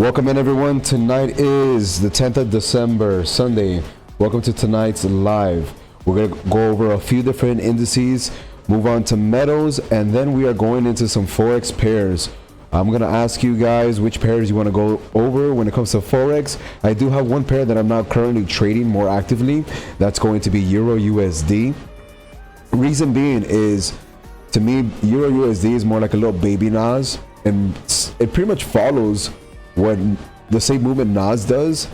Welcome in, everyone. Tonight is the 10th of December, Sunday. Welcome to tonight's live. We're going to go over a few different indices, move on to metals, and then we are going into some Forex pairs. I'm going to ask you guys which pairs you want to go over when it comes to Forex. I do have one pair that I'm now currently trading more actively. That's going to be Euro USD. Reason being is, to me, Euro USD is more like a little baby Nas, and it pretty much follows what the same movement Nas does,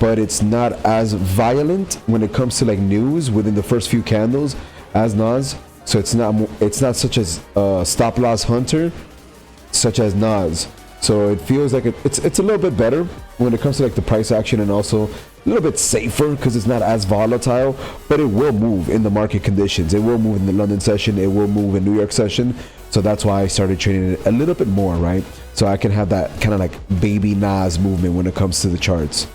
but it's not as violent when it comes to like news within the first few candles as Nas. So it's not such as a stop loss hunter such as Nas. So it feels like it's a little bit better when it comes to like the price action, and also a little bit safer because it's not as volatile, but it will move in the market conditions. It will move in the London session, it will move in New York session. So that's why I started trading it a little bit more, right? So I can have that kind of like baby Nas movement when it comes to the charts.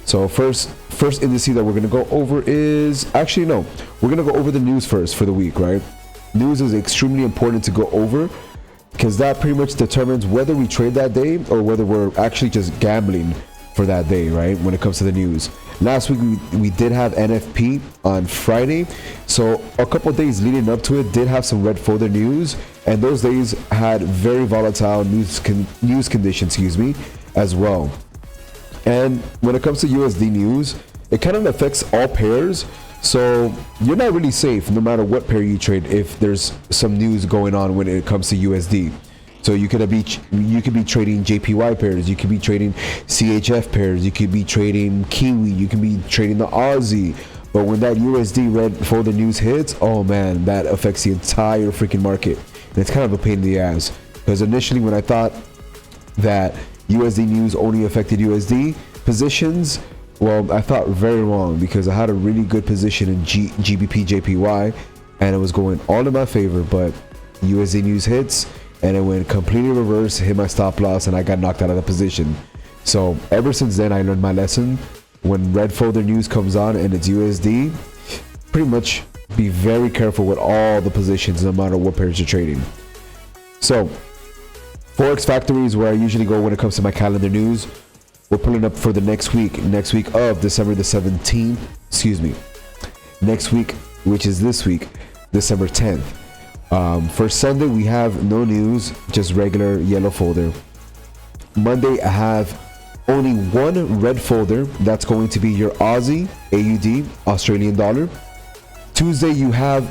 So first indice that we're going to go over is, actually no, we're going to go over the news first for the week, right? News is extremely important to go over because that pretty much determines whether we trade that day or whether we're actually just gambling for that day, right? When it comes to the news. Last week we did have NFP on Friday, so a couple days leading up to it did have some red folder news, and those days had very volatile news conditions, as well. And when it comes to USD news, it kind of affects all pairs, so you're not really safe no matter what pair you trade if there's some news going on when it comes to USD. So you could be trading JPY pairs, you could be trading CHF pairs, you could be trading Kiwi, you can be trading the Aussie. But when that USD red folder news hits, oh man, that affects the entire freaking market. And it's kind of a pain in the ass, because initially when I thought that USD news only affected USD positions, well, I thought very wrong, because I had a really good position in GBP JPY and it was going all in my favor, but USD news hits and it went completely reverse, hit my stop loss, and I got knocked out of the position. So ever since then, I learned my lesson. When red folder news comes on and it's USD, pretty much be very careful with all the positions, no matter what pairs you're trading. So Forex Factory is where I usually go when it comes to my calendar news. We're pulling up for the next week of December the 17th, next week, which is this week, December 10th. For Sunday, we have no news, just regular yellow folder. Monday, I have only one red folder. That's going to be your Aussie, AUD, Australian dollar. Tuesday, you have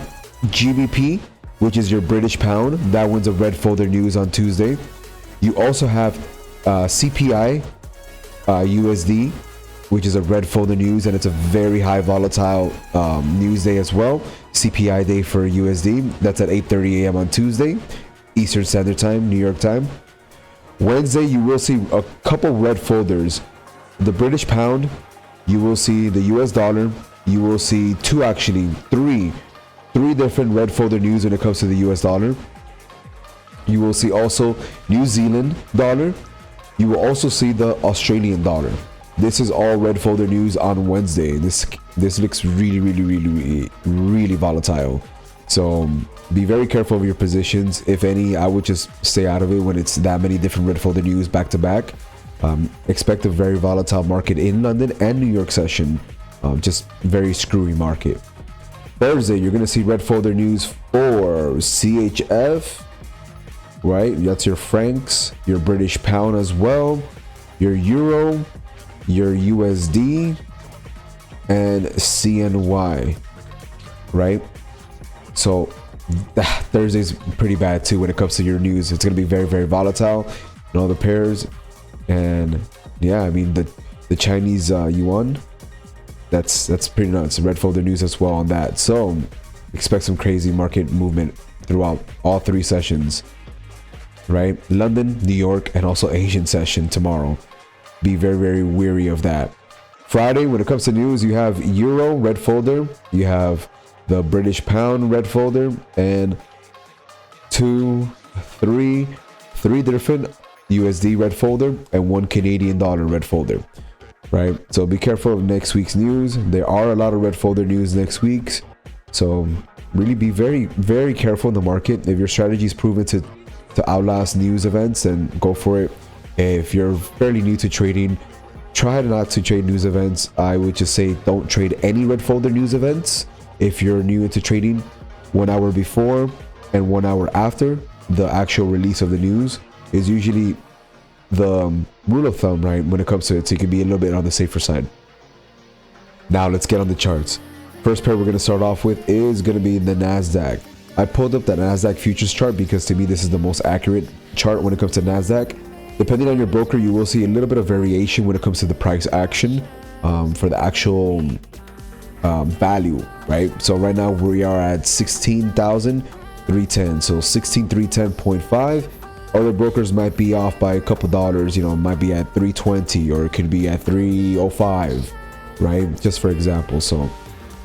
GBP, which is your British pound. That one's a red folder news on Tuesday. You also have CPI, USD, which is a red folder news, and it's a very high volatile news day as well. CPI day for USD, that's at 8:30 a.m. on Tuesday, Eastern Standard Time, New York time. Wednesday, you will see a couple red folders. The British pound, you will see the US dollar, you will see three different red folder news when it comes to the US dollar. You will see also New Zealand dollar. You will also see the Australian dollar. This is all red folder news on Wednesday. This looks really volatile. So be very careful of your positions. If any, I would just stay out of it when it's that many different red folder news back to back. Expect a very volatile market in London and New York session. Just very screwy market. Thursday, you're going to see red folder news for CHF, right? That's your francs, your British pound as well, your euro, your USD, and CNY, right? So Thursday's pretty bad too when it comes to your news. It's going to be very volatile in all the pairs. And yeah, I mean the Chinese yuan, that's pretty nuts. Red folder news as well on that. So expect some crazy market movement throughout all three sessions, right? London, New York, and also Asian session tomorrow. Be very wary of that. Friday, when it comes to news, you have Euro red folder, you have the British pound red folder, and three different USD red folder and one Canadian dollar red folder, right? So be careful of next week's news. There are a lot of red folder news next week, so really be very careful in the market. If your strategy is proven to outlast news events, then go for it. If you're fairly new to trading, try not to trade news events. I would just say don't trade any red folder news events. If you're new into trading, 1 hour before and 1 hour after the actual release of the news is usually the rule of thumb, right, when it comes to it, so you can be a little bit on the safer side. Now let's get on the charts. First pair we're going to start off with is going to be the Nasdaq. I pulled up that Nasdaq futures chart because to me this is the most accurate chart when it comes to Nasdaq. Depending on your broker, you will see a little bit of variation when it comes to the price action for the actual value, right? So right now we are at 16,310, so 16,310.5. Other brokers might be off by a couple dollars, you know, it might be at 320 or it could be at 305, right? Just for example. So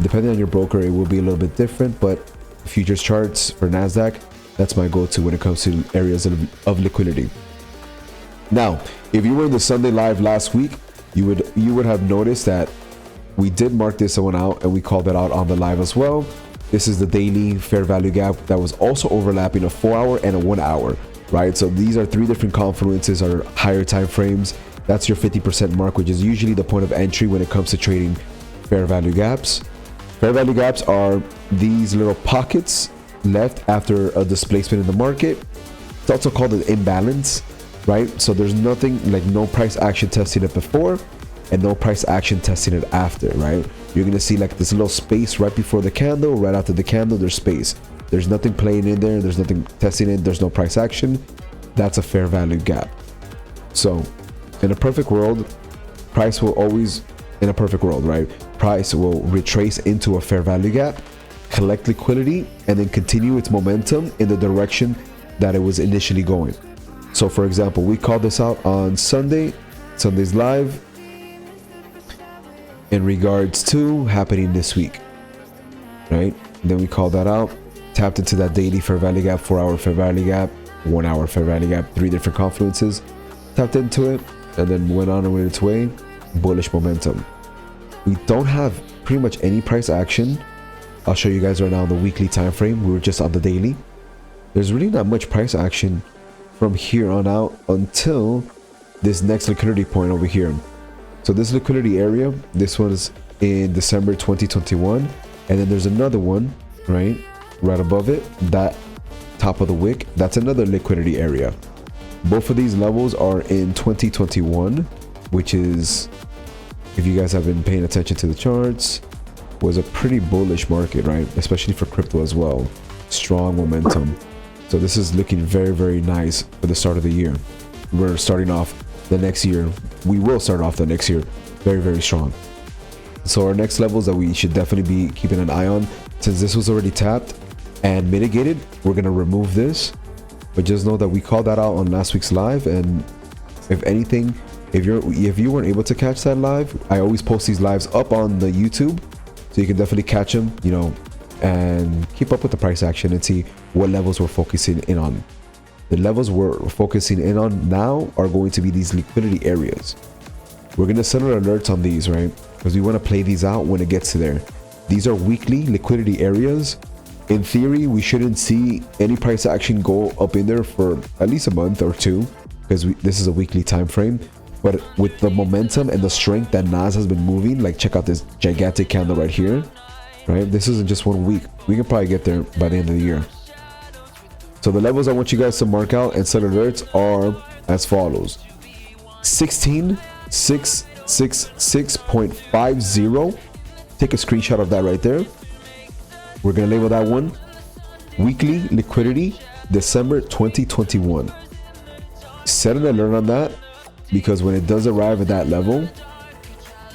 depending on your broker, it will be a little bit different, but futures charts for Nasdaq, that's my go-to when it comes to areas of liquidity. Now, if you were in the Sunday live last week, you would have noticed that we did mark this one out and we called it out on the live as well. This is the daily fair value gap that was also overlapping a 4 hour and a 1 hour, right? So these are three different confluences or higher time frames. That's your 50% mark, which is usually the point of entry when it comes to trading fair value gaps. Fair value gaps are these little pockets left after a displacement in the market. It's also called an imbalance, right? So there's nothing, like no price action testing it before and no price action testing it after, right? You're gonna see like this little space right before the candle, right after the candle, there's space. There's nothing playing in there, there's nothing testing it, there's no price action. That's a fair value gap. So in a perfect world, price will always, in a perfect world, right? Price will retrace into a fair value gap, collect liquidity, and then continue its momentum in the direction that it was initially going. So for example, we called this out on Sunday's live in regards to happening this week, right? And then we called that out, tapped into that daily fair value gap, 4 hour fair value gap, 1 hour fair value gap, three different confluences, tapped into it, and then went on and went its way, bullish momentum. We don't have pretty much any price action. I'll show you guys right now on the weekly time frame. We were just on the daily. There's really not much price action from here on out until this next liquidity point over here. So this liquidity area, this one's in December 2021, and then there's another one right above it, that top of the wick, that's another liquidity area. Both of these levels are in 2021, which is, if you guys have been paying attention to the charts, was a pretty bullish market, right? Especially for crypto as well. Strong momentum. So this is looking very, very nice for the start of the year. We're starting off the next year. We will start off the next year very, very strong. So our next levels that we should definitely be keeping an eye on, since this was already tapped and mitigated, we're going to remove this. But just know that we called that out on last week's live, and if anything, if you weren't able to catch that live, I always post these lives up on the YouTube, so you can definitely catch them, you know, and keep up with the price action and see what levels we're focusing in on. The levels we're focusing in on now are going to be these liquidity areas. We're going to send our alerts on these, right? Because we want to play these out when it gets to there. These are weekly liquidity areas. In theory, we shouldn't see any price action go up in there for at least a month or two, because this is a weekly time frame. But with the momentum and the strength that Nas has been moving, like check out this gigantic candle right here, right? This isn't just 1 week. We can probably get there by the end of the year. So the levels I want you guys to mark out and set alerts are as follows: 16,666.50. Take a screenshot of that right there. We're gonna label that one weekly liquidity, December 2021. Set an alert on that, because when it does arrive at that level,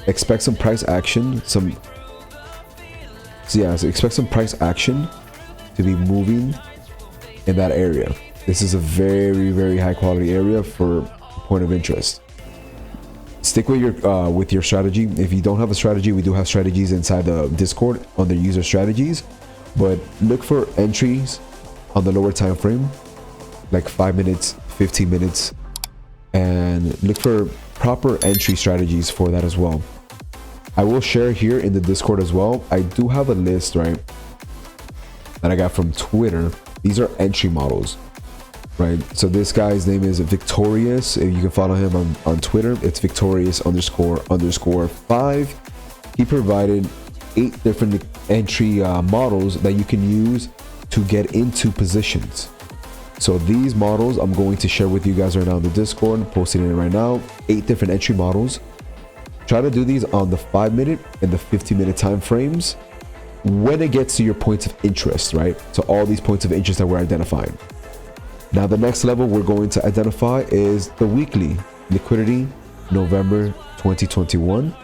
expect some price action. Expect some price action to be moving in that area. This is a very, very high quality area for point of interest. Stick with your strategy. If you don't have a strategy, we do have strategies inside the Discord under user strategies, but look for entries on the lower time frame, like 5 minutes, 15 minutes, and look for proper entry strategies for that as well. I will share here in the Discord as well. I do have a list, right, that I got from Twitter. These are entry models. right? So this guy's name is Victorious. If you can follow him on Twitter, it's Victorious__5. He provided 8 different entry models that you can use to get into positions. So these models I'm going to share with you guys right now in the Discord, posting it right now. 8 different entry models. Try to do these on the 5-minute and the 50-minute time frames when it gets to your points of interest, right? So all these points of interest that we're identifying. Now the next level we're going to identify is the weekly liquidity, November 2021.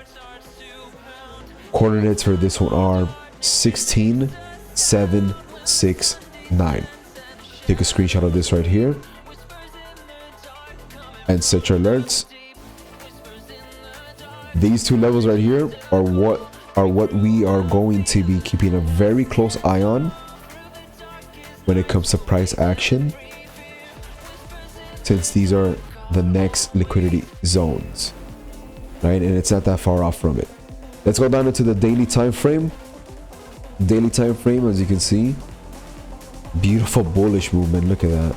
Coordinates for this one are 16769. Take a screenshot of this right here and set your alerts. These 2 levels right here are what we are going to be keeping a very close eye on when it comes to price action, since these are the next liquidity zones, right? And it's not that far off from it. Let's go down into the daily time frame. Daily time frame, as you can see, beautiful bullish movement. Look at that.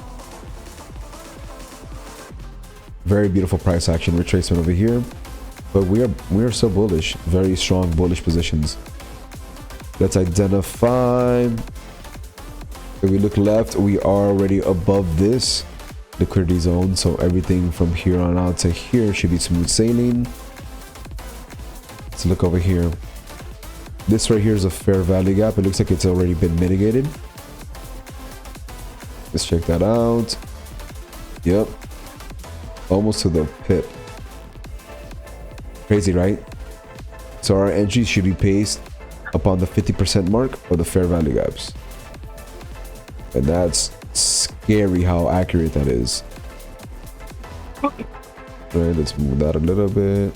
Very beautiful price action retracement over here. But we are so bullish. Very strong bullish positions. Let's identify. If we look left, we are already above this liquidity zone. So everything from here on out to here should be smooth sailing. Let's look over here. This right here is a fair value gap. It looks like it's already been mitigated. Let's check that out. Yep. Almost to the pip. Crazy, right? So our entries should be paced upon the 50% mark or the fair value gaps. And that's scary how accurate that is. Alright, let's move that a little bit.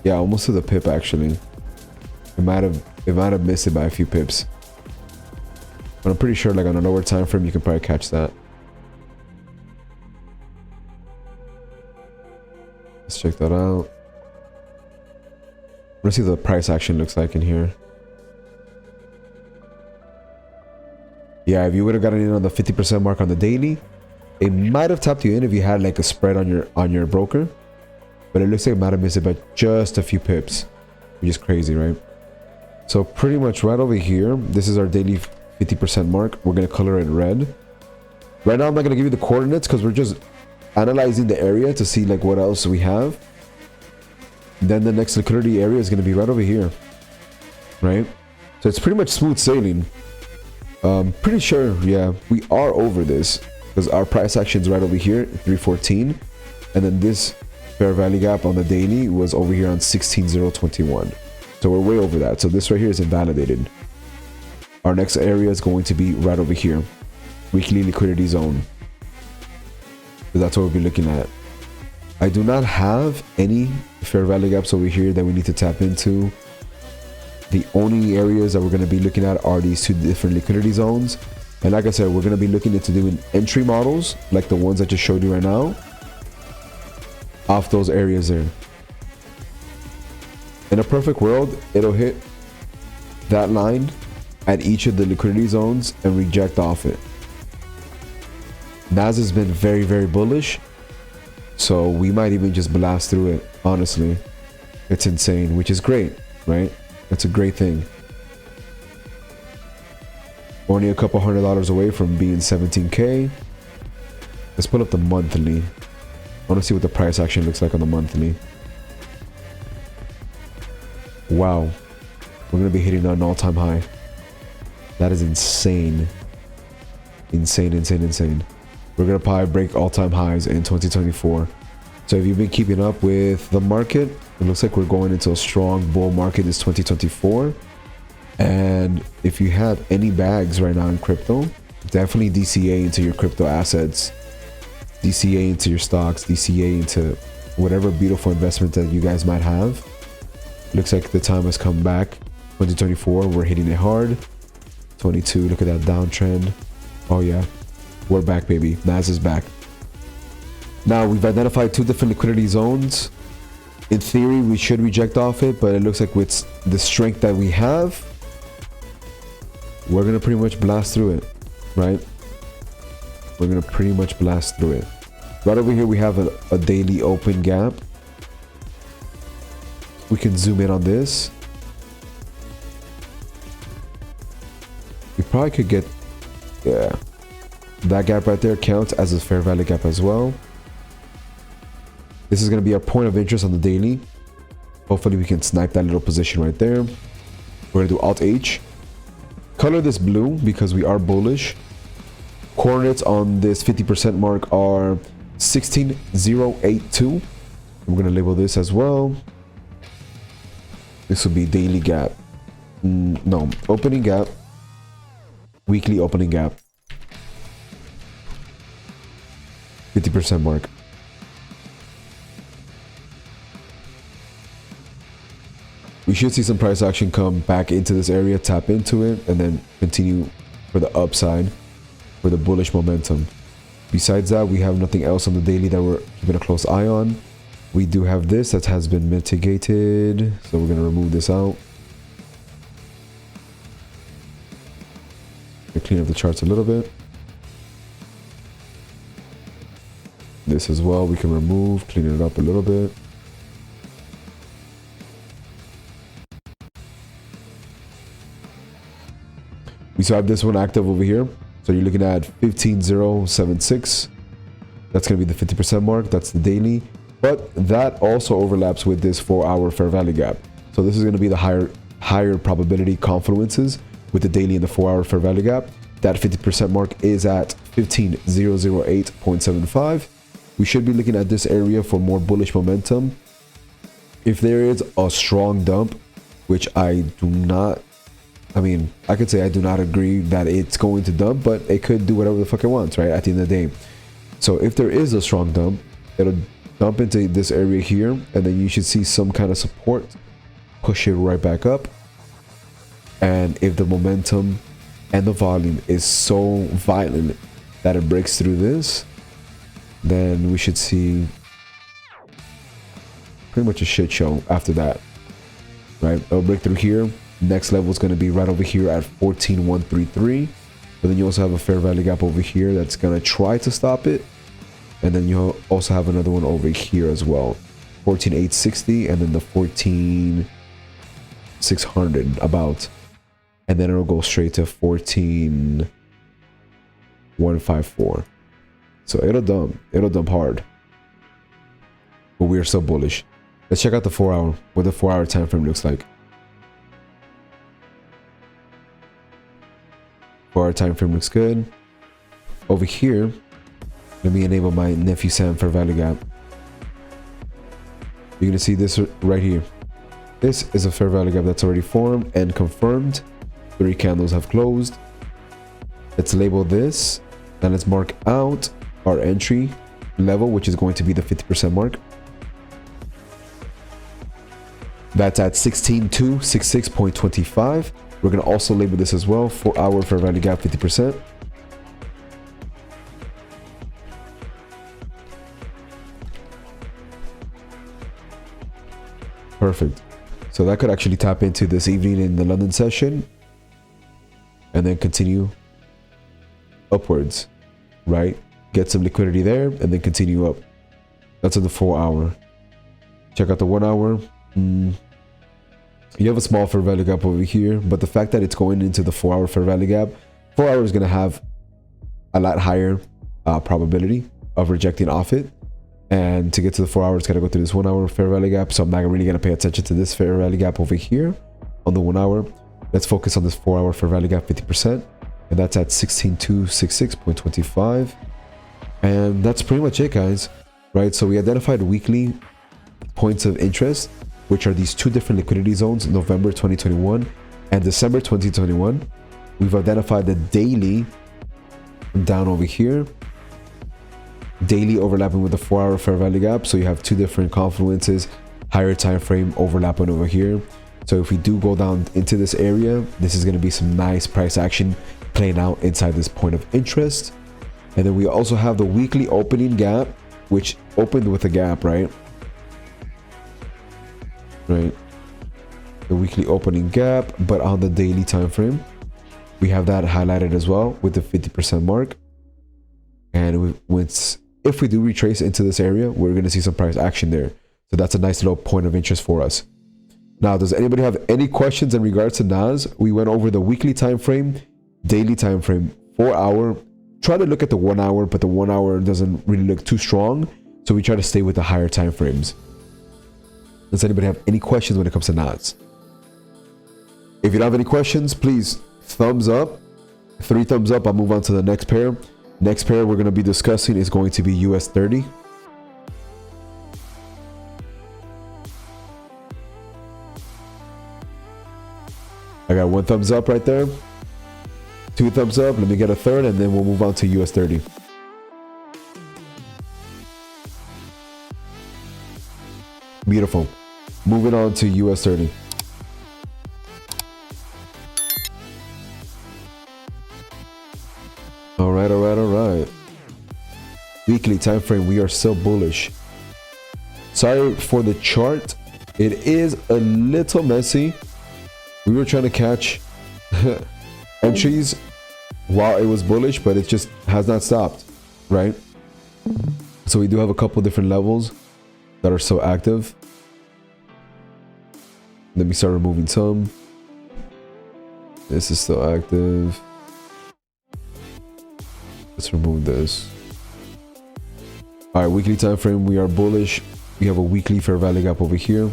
Yeah, almost to the pip actually. It might have missed it by a few pips. But I'm pretty sure like on a lower time frame you can probably catch that. Let's check that out. Let's see what the price action looks like in here. Yeah, if you would have gotten in on the 50% mark on the daily, it might have tapped you in if you had like a spread on your broker. But it looks like it might have missed it by just a few pips, which is crazy, right? So pretty much right over here, this is our daily 50% mark. We're going to color it red. Right now, I'm not going to give you the coordinates because we're just analyzing the area to see like what else we have. Then the next liquidity area is going to be right over here, right? So it's pretty much smooth sailing. Pretty sure, yeah, we are over this because our price action is right over here, 314, and then this fair value gap on the daily was over here on 16,021. So we're way over that. So this right here is invalidated. Our next area is going to be right over here, weekly liquidity zone. So that's what we'll be looking at. I do not have any fair value gaps over here that we need to tap into. The only areas that we're going to be looking at are these 2 different liquidity zones. And like I said, we're going to be looking into doing entry models like the ones I just showed you right now off those areas there. In a perfect world, it'll hit that line at each of the liquidity zones and reject off it. Nas has been very, very bullish. So we might even just blast through it. Honestly, it's insane, which is great, right? That's a great thing. Only a couple $100 away from being 17K. Let's pull up the monthly. I want to see what the price action looks like on the monthly. Wow. We're going to be hitting an all-time high. That is insane. Insane, insane, insane. We're going to probably break all-time highs in 2024. So if you've been keeping up with the market, it looks like we're going into a strong bull market this 2024. And if you have any bags right now in crypto, definitely DCA into your crypto assets, DCA into your stocks, DCA into whatever beautiful investment that you guys might have. Looks like the time has come back. 2024, we're hitting it hard. 22, look at that downtrend. Oh yeah, we're back, baby. Nas is back. Now we've identified 2 different liquidity zones. In theory, we should reject off it, but it looks like with the strength that we have, we're gonna pretty much blast through it, right? We're gonna pretty much blast through it. Right over here we have a daily open gap. We can zoom in on this. We probably could get, yeah, that gap right there counts as a fair value gap as well. This is going to be our point of interest on the daily. Hopefully we can snipe that little position right there. We're going to do Alt H. Color this blue because we are bullish. Coordinates on this 50% mark are 16082. I'm going to label this as well. This will be daily gap. No, opening gap. Weekly opening gap. 50% mark. We should see some price action come back into this area, tap into it, and then continue for the upside for the bullish momentum. Besides that, we have nothing else on the daily that we're keeping a close eye on. We do have this that has been mitigated, so we're going to remove this out. Clean up the charts a little bit. This as well we can remove, clean it up a little bit. We still have this one active over here, so you're looking at 15076. That's going to be the 50% mark. That's the daily, but that also overlaps with this 4-hour fair value gap. So this is going to be the higher probability confluences with the daily and the 4-hour fair value gap. That 50% mark is at 15008.75. We should be looking at this area for more bullish momentum. If there is a strong dump, which I do not, I mean, I could say I do not agree that it's going to dump, but it could do whatever the fuck it wants, right? At the end of the day. So if there is a strong dump, it'll dump into this area here, and then you should see some kind of support, push it right back up. And if the momentum and the volume is so violent that it breaks through this, then we should see pretty much a shit show after that, right? It'll break through here. Next level is going to be right over here at 14133, but then you also have a fair value gap over here that's going to try to stop it, and then you'll also have another one over here as well, 14860, and then the 14600 about. And then it'll go straight to 14154. So it'll dump hard. But we are so bullish. Let's check out the 4-hour, what the 4-hour time frame looks like. 4-hour time frame looks good. Over here, let me enable my nephew Sam fair value gap. You're gonna see this right here. This is a fair value gap that's already formed and confirmed. 3 candles have closed. Let's label this, and let's mark out our entry level, which is going to be the 50% mark. That's at 16266.25. We're going to also label this as well, 4-hour fair value gap 50%. Perfect. So that could actually tap into this evening in the London session, and then continue upwards, right? Get some liquidity there and then continue up. That's in the 4-hour. Check out the 1-hour. You have a small fair value gap over here, but the fact that it's going into the 4-hour fair value gap, 4-hour is going to have a lot higher probability of rejecting off it. And to get to the 4-hour, it's got to go through this 1-hour fair value gap. So I'm not really going to pay attention to this fair value gap over here on the 1-hour. Let's focus on this 4-hour fair value gap 50%, and that's at 16266.25. And that's pretty much it, guys, right? So we identified weekly points of interest, which are these 2 different liquidity zones, November 2021 and December 2021. We've identified the daily down over here, daily overlapping with the 4-hour fair value gap. So you have 2 different confluences, higher time frame overlapping over here. So if we do go down into this area, this is going to be some nice price action playing out inside this point of interest. And then we also have the weekly opening gap, which opened with a gap, right? Right. The weekly opening gap, but on the daily time frame. We have that highlighted as well with the 50% mark. And if we do retrace into this area, we're going to see some price action there. So that's a nice little point of interest for us. Now, does anybody have any questions in regards to NAS? We went over the weekly time frame, daily time frame, 4 hour. Try to look at the 1 hour, but the 1 hour doesn't really look too strong. So we try to stay with the higher time frames. Does anybody have any questions when it comes to NAS? If you don't have any questions, please thumbs up. 3 thumbs up. I'll move on to the next pair. Next pair we're going to be discussing is going to be US 30. I got 1 thumbs up right there. 2 thumbs up. Let me get a third, and then we'll move on to US 30. Beautiful. Moving on to US 30. All right. Weekly time frame, we are still bullish. Sorry for the chart. It is a little messy. We were trying to catch entries while it was bullish, but it just has not stopped, right? So we do have a couple different levels that are so active. Let me start removing some. This is still active. Let's remove this. All right, weekly time frame, we are bullish. We have a weekly fair value gap over here.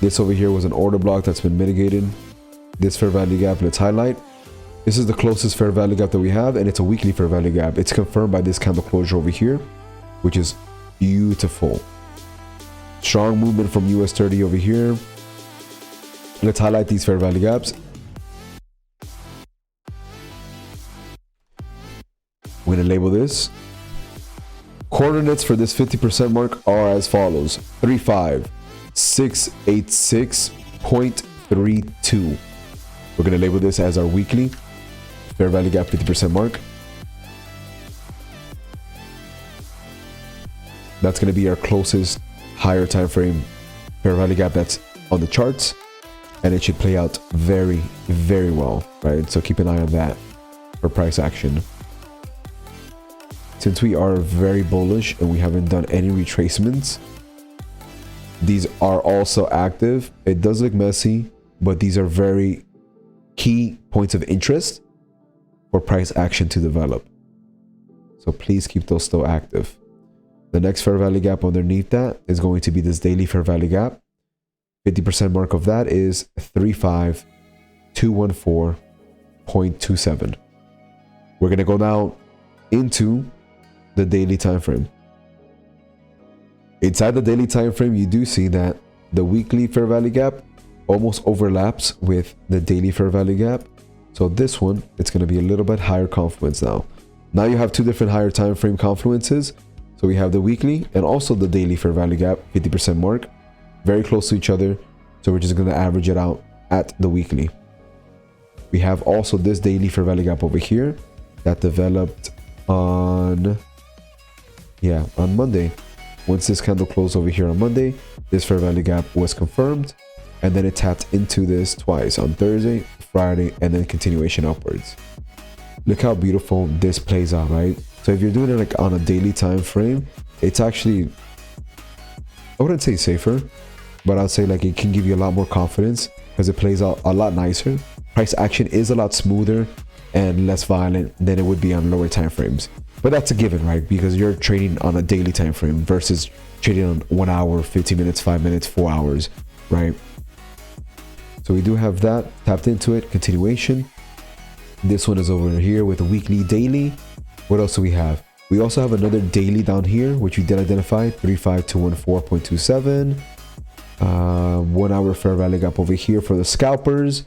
This over here was an order block that's been mitigated. This fair value gap, let's highlight. This is the closest fair value gap that we have, and it's a weekly fair value gap. It's confirmed by this candle closure over here, which is beautiful. Strong movement from US 30 over here. Let's highlight these fair value gaps. We're going to label this. Coordinates for this 50% mark are as follows: 35686.32. We're going to label this as our weekly fair value gap 50% mark. That's going to be our closest higher time frame fair value gap that's on the charts, and it should play out very, very well, right? So keep an eye on that for price action. Since we are very bullish and we haven't done any retracements, these are also active. It does look messy, but these are very key points of interest for price action to develop. So please keep those still active. The next fair value gap underneath that is going to be this daily fair value gap. 50% mark of that is 35214.27. We're going to go now into the daily time frame. Inside the daily time frame, you do see that the weekly fair value gap almost overlaps with the daily fair value gap. So this one, it's going to be a little bit higher confluence now. Now you have 2 different higher time frame confluences. So we have the weekly and also the daily fair value gap, 50% mark, very close to each other. So we're just going to average it out at the weekly. We have also this daily fair value gap over here that developed on Monday. Once this candle closed over here on Monday, this fair value gap was confirmed, and then it tapped into this twice on Thursday, Friday, and then continuation upwards. Look how beautiful this plays out, right? So if you're doing it like on a daily time frame, it's actually, I wouldn't say safer, but I'd say like it can give you a lot more confidence because it plays out a lot nicer. Price action is a lot smoother and less violent than it would be on lower time frames. But that's a given, right? Because you're trading on a daily time frame versus trading on 1 hour, 15 minutes, 5 minutes, 4 hours, right? So we do have that tapped into it. Continuation. This one is over here with a weekly, daily. What else do we have? We also have another daily down here, which we did identify, 35214.27. 1 hour fair value gap over here for the scalpers.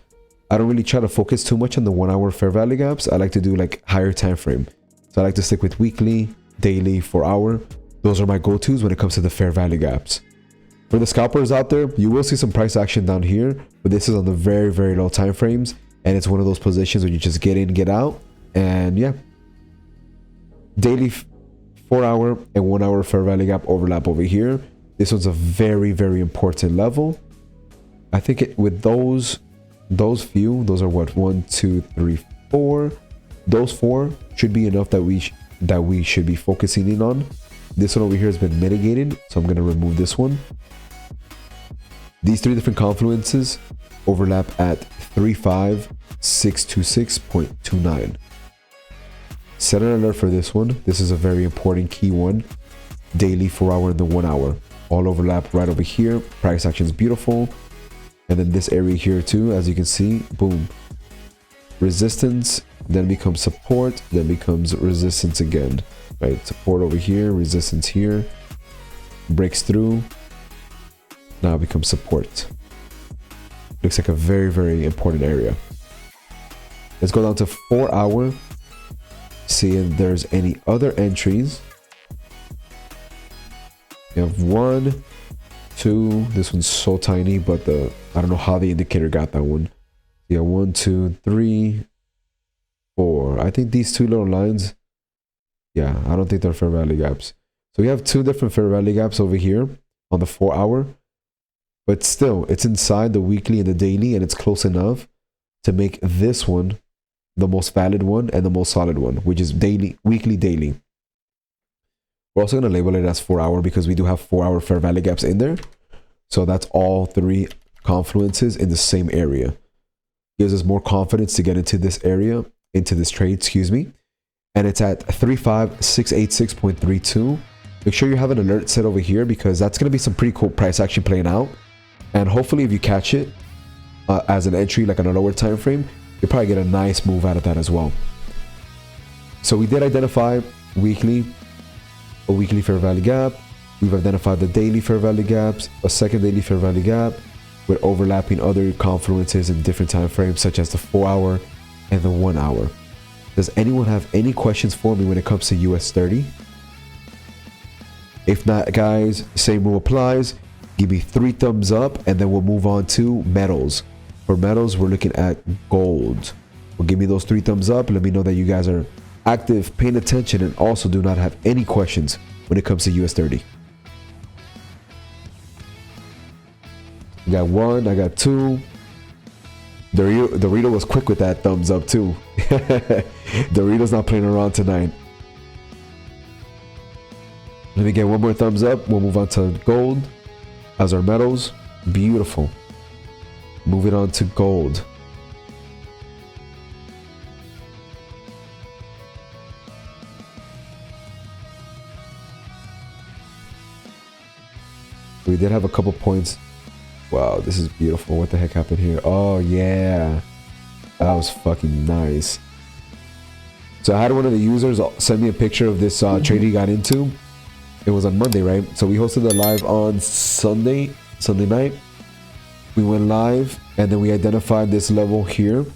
I don't really try to focus too much on the 1 hour fair value gaps. I like to do like higher time frame. So I like to stick with weekly, daily, 4 hour. Those are my go-tos when it comes to the fair value gaps. For the scalpers out there, you will see some price action down here, but this is on the very, very low time frames. And it's one of those positions where you just get in, get out. And yeah, daily 4 hour and 1 hour fair value gap overlap over here. This one's a very, very important level. I think with those, those few, those are what, 1, 2, 3, 4. Those 4 should be enough that we should be focusing in on. This one over here has been mitigated, so I'm going to remove this one. These 3 different confluences overlap at 35626.29. Set an alert for this one. This is a very important key one. Daily, 4 hour, and the 1 hour. All overlap right over here. Price action is beautiful. And then this area here too, as you can see, boom. Resistance, then becomes support, then becomes resistance again. Right? Support over here, resistance here. Breaks through. Now it becomes support. Looks like a very, very important area. Let's go down to 4 hour. See if there's any other entries. You have 1, 2. This one's so tiny, but I don't know how the indicator got that one. Yeah, 1, 2, 3, 4. I think these 2 little lines. Yeah, I don't think they're fair value gaps. So we have 2 different fair value gaps over here on the 4 hour. But still, it's inside the weekly and the daily, and it's close enough to make this one the most valid one and the most solid one, which is daily, weekly, daily. We're also going to label it as 4 hour because we do have 4 hour fair value gaps in there. So that's all 3 confluences in the same area. Gives us more confidence to get into this area, into this trade, excuse me. And it's at 35686.32. Make sure you have an alert set over here because that's going to be some pretty cool price action playing out. And hopefully if you catch it as an entry, like on a lower time frame, you'll probably get a nice move out of that as well. So we did identify a weekly fair value gap. We've identified the daily fair value gaps, a second daily fair value gap with overlapping other confluences in different time frames, such as the 4 hour and the 1 hour. Does anyone have any questions for me when it comes to US 30? If not, guys, same rule applies. Give me 3 thumbs up and then we'll move on to metals. For metals, we're looking at gold. Well, give me those 3 thumbs up. Let me know that you guys are active, paying attention, and also do not have any questions when it comes to US 30. I got 1, I got 2. Dorito was quick with that thumbs up too. Dorito's not playing around tonight. Let me get 1 more thumbs up. We'll move on to gold as our metals. Beautiful. Moving on to gold. We did have a couple points. Wow, this is beautiful. What the heck happened here? Oh yeah, that was fucking nice. So I had one of the users send me a picture of this trade he got into. It was on Monday, right? So we hosted the live on Sunday night. We went live and then we identified this level here,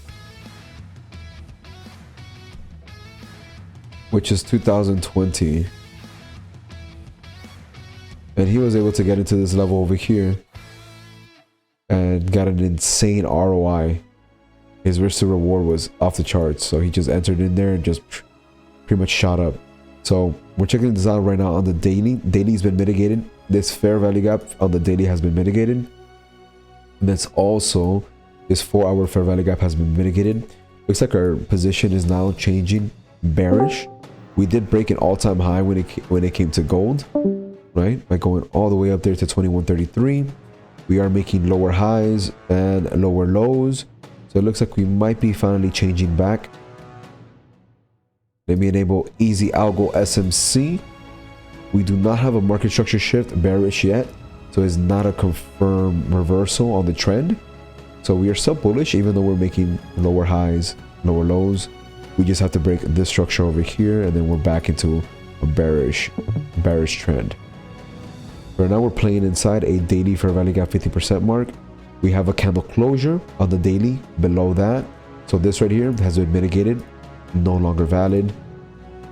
which is 2020. And he was able to get into this level over here and got an insane ROI. His risk to reward was off the charts. So he just entered in there and just pretty much shot up. So we're checking this out right now on the daily. Daily's been mitigated. This fair value gap on the daily has been mitigated. And that's also this 4 hour fair value gap has been mitigated. Looks like our position is now changing bearish. We did break an all-time high when it came to gold, right? By going all the way up there to 2133. We are making lower highs and lower lows. So it looks like we might be finally changing back. Let me enable EZAlgo SMC. We do not have a market structure shift bearish yet. So it's not a confirmed reversal on the trend. So we are still bullish even though we're making lower highs, lower lows. We just have to break this structure over here and then we're back into a bearish trend. Right now we're playing inside a daily fair value gap 50% mark. We have a candle closure on the daily below that. So this right here has been mitigated, no longer valid.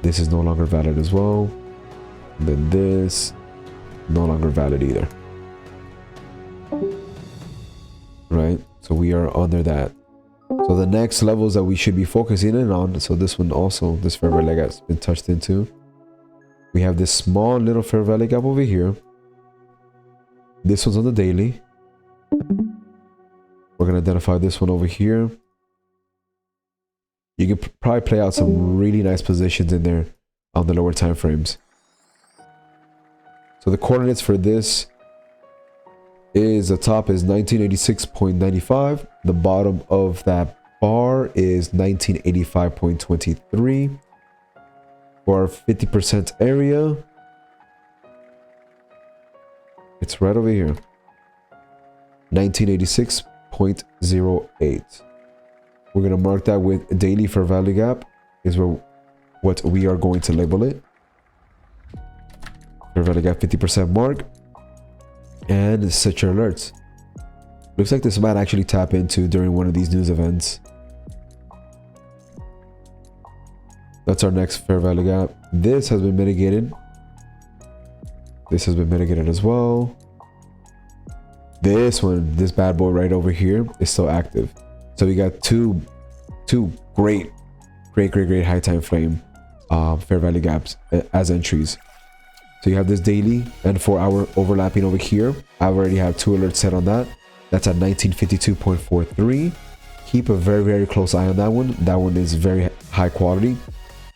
This is no longer valid as well. And then this, no longer valid either. Right, so we are under that. So the next levels that we should be focusing in on, so this one also, this fair value gap has been touched into. We have this small little fair value gap over here. This one's on the daily. We're going to identify this one over here. You can probably play out some really nice positions in there on the lower time frames. So the coordinates for this is the top is 1986.95. The bottom of that bar is 1985.23. For our 50% area, it's right over here. 1986.08. We're going to mark that with daily fair value gap is what we are going to label it. Fair value gap 50% mark. And set your alerts. Looks like this might actually tap into during one of these news events. That's our next fair value gap. This has been mitigated. This has been mitigated as well. This one, this bad boy right over here is still active. So we got two great high time frame fair value gaps as entries. So you have this daily and 4 hour overlapping over here. I already have 2 alerts set on that. That's at 1952.43. Keep a very close eye on that one. That one is very high quality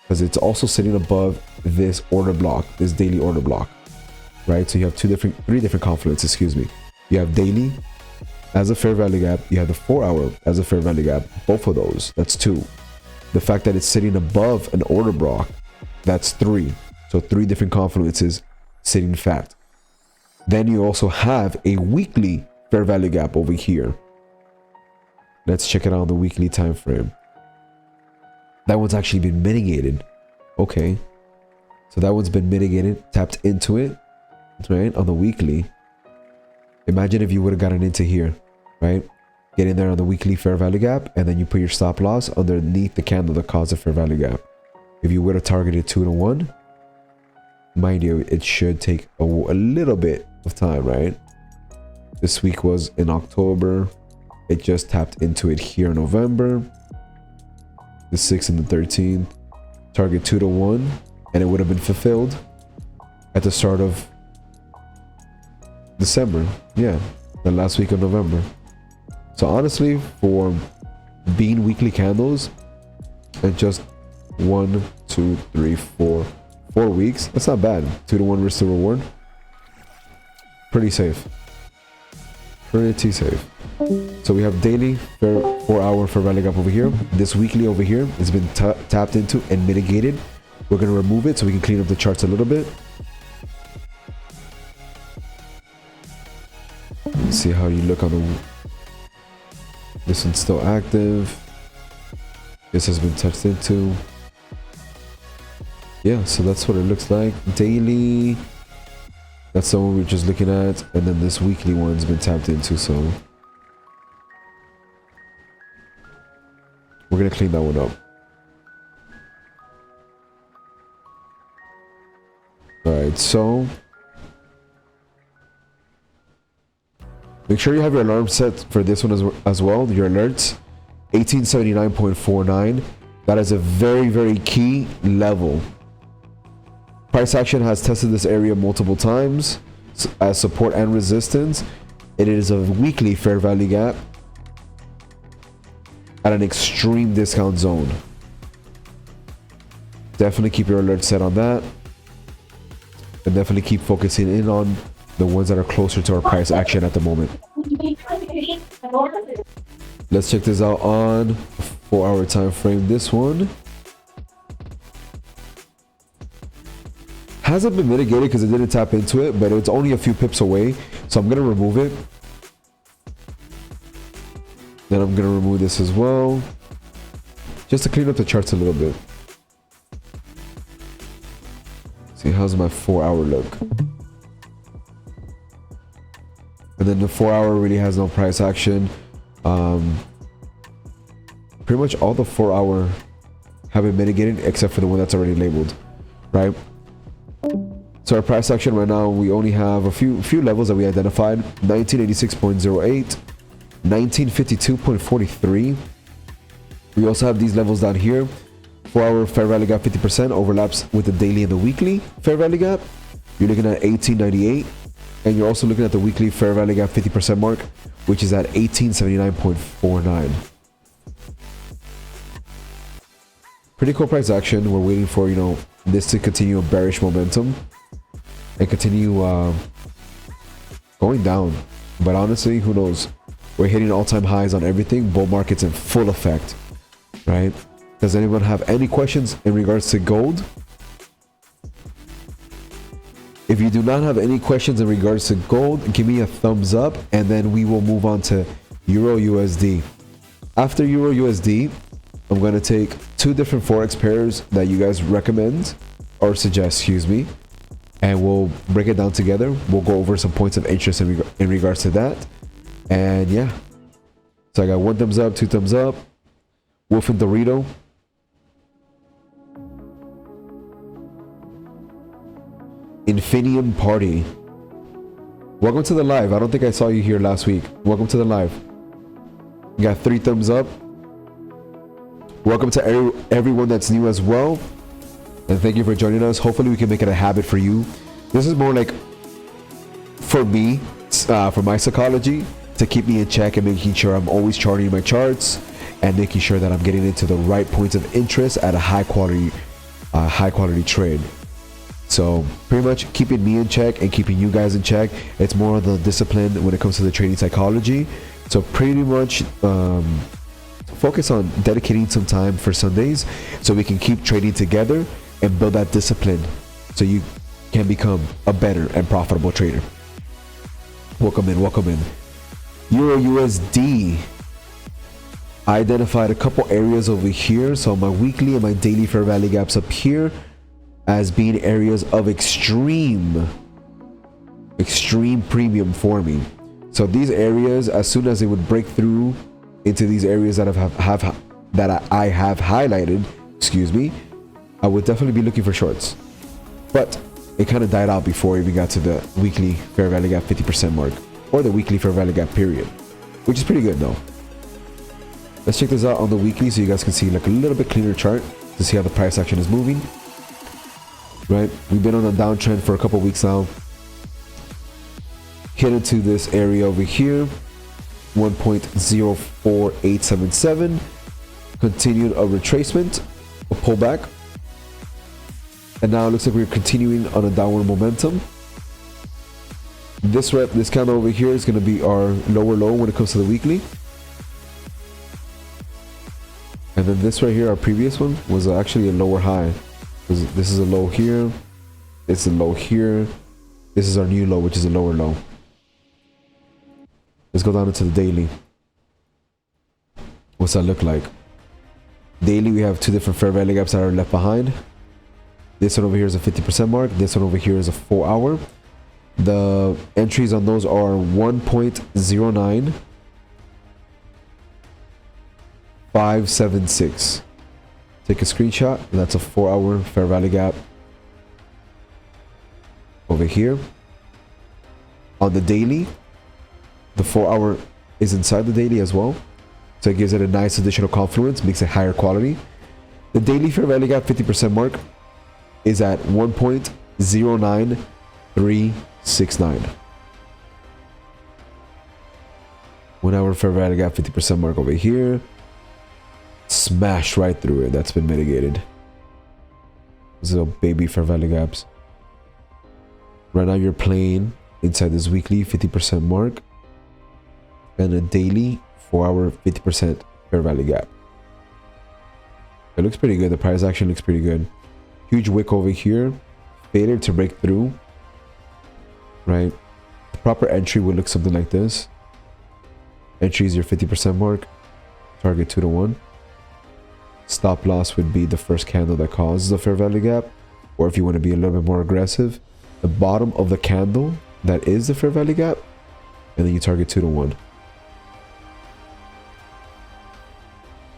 because it's also sitting above this order block, this daily order block, right? So you have three different confluences, excuse me. You have daily as a fair value gap. You have the 4 hour as a fair value gap. Both of those, that's 2. The fact that it's sitting above an order block, that's 3. So 3 different confluences sitting fat. Then you also have a weekly fair value gap over here. Let's check it out on the weekly time frame. That one's actually been mitigated. Okay. So that one's been mitigated, tapped into it, right? On the weekly. Imagine if you would have gotten into here, right? Get in there on the weekly fair value gap, and then you put your stop loss underneath the candle that caused the fair value gap. If you would have targeted 2 to 1, mind you, it should take a little bit of time, right? This week was in October. It just tapped into it here in November. The 6th and the 13th. Target 2 to 1, and it would have been fulfilled at the start of December. Yeah, the last week of November. So honestly, for being weekly candles and just 1, 2, 3, 4 weeks, that's not bad. 2 to 1 risk to reward. Pretty safe. Pretty safe. So we have daily 4 hour fair value gap over here. This weekly over here has been tapped into and mitigated. We're going to remove it so we can clean up the charts a little bit. Let's see how you look on the... This one's still active. This has been touched into. Yeah, so that's what it looks like. Daily. That's the one we're just looking at. And then this weekly one's been tapped into, so we're going to clean that one up. Alright, so make sure you have your alarm set for this one as well. Your alerts, 1879.49. That is a very key level. Price action has tested this area multiple times as support and resistance. It is a weekly fair value gap at an extreme discount zone. Definitely keep your alert set on that, and definitely keep focusing in on the ones that are closer to our price action at the moment. Let's check this out on a 4 hour time frame. This one hasn't been mitigated because it didn't tap into it, but it's only a few pips away, so I'm gonna remove it. Then I'm gonna remove this as well, just to clean up the charts a little bit. See, how's my 4 hour look? And then the 4 hour really has no price action. Pretty much all the 4 hour have been mitigated except for the one that's already labeled, right? So our price action right now, we only have a few levels that we identified: 1986.08, 1952.43. We also have these levels down here. 4 hour fair value gap 50% overlaps with the daily and the weekly fair value gap. You're looking at 1898, and you're also looking at the weekly fair value gap 50% mark which is at 1879.49. Pretty cool price action. We're waiting for, you know, this to continue a bearish momentum and continue going down. But honestly, who knows? We're hitting all-time highs on everything. Bull market's in full effect, right? Does anyone have any questions in regards to gold? If you do not have any questions in regards to gold, give me a thumbs up, and then we will move on to Euro USD. After Euro USD, I'm going to take two different Forex pairs that you guys recommend or suggest, excuse me, and we'll break it down together. We'll go over some points of interest in regards to that. And yeah, so I got 1 thumbs up, 2 thumbs up. Wolf and Dorito. Infinium Party. Welcome to the live. I don't think I saw you here last week. Welcome to the live. You got 3 thumbs up. Welcome to everyone that's new as well. And thank you for joining us. Hopefully we can make it a habit for you. This is more like for me, for my psychology, to keep me in check and making sure I'm always charting my charts and making sure that I'm getting into the right points of interest at a high quality trade. So pretty much keeping me in check and keeping you guys in check. It's more of the discipline when it comes to the trading psychology. So pretty much focus on dedicating some time for Sundays so we can keep trading together and build that discipline so you can become a better and profitable trader. Welcome in, welcome in. Euro USD. I identified a couple areas over here. So my weekly and my daily fair value gaps up here as being areas of extreme premium for me. So these areas, as soon as they would break through into these areas that I have highlighted, excuse me, I would definitely be looking for shorts. But it kind of died out before we got to the weekly fair value gap 50% mark, or the weekly fair value gap period, which is pretty good though. Let's check this out on the weekly so you guys can see like a little bit cleaner chart to see how the price action is moving. Right, we've been on a downtrend for a couple weeks now. Hit into this area over here, 1.04877. Continued a retracement, a pullback, and now it looks like we're continuing on a downward momentum. This candle over here is going to be our lower low when it comes to the weekly. And then this right here, our previous one, was actually a lower high. This is a low here. It's a low here. This is our new low, which is a lower low. Let's go down into the daily. What's that look like? Daily, we have 2 different fair value gaps that are left behind. This one over here is a 50% mark. This one over here is a 4 hour. The entries on those are 1.09576. Take a screenshot. That's a 4 hour fair value gap over here. On the daily, the 4 hour is inside the daily as well, so it gives it a nice additional confluence, makes it higher quality. The daily fair value gap 50% mark is at 1.09369. 1 hour fair value gap 50% mark over here. Smashed right through it. That's been mitigated. These little baby fair value gaps. Right now you're playing inside this weekly 50% mark and a daily 4 hour 50% fair value gap. It looks pretty good. The price action looks pretty good. Huge wick over here. Failure to break through. Right. The proper entry would look something like this. Entry is your 50% mark. Target 2 to 1. Stop loss would be the first candle that causes a fair value gap, or if you want to be a little bit more aggressive, the bottom of the candle that is the fair value gap, and then you target 2 to 1.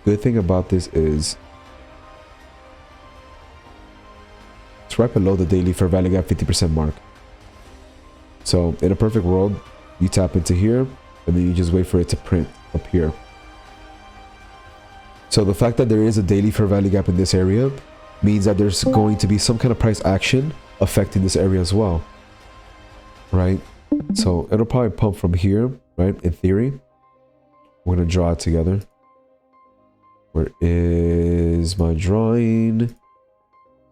Good thing about this is it's right below the daily fair value gap 50% mark. So in a perfect world, you tap into here and then you just wait for it to print up here. So the fact that there is a daily fair value gap in this area means that there's going to be some kind of price action affecting this area as well, right? So it'll probably pump from here right? In theory, we're going to draw it together. Where is my drawing?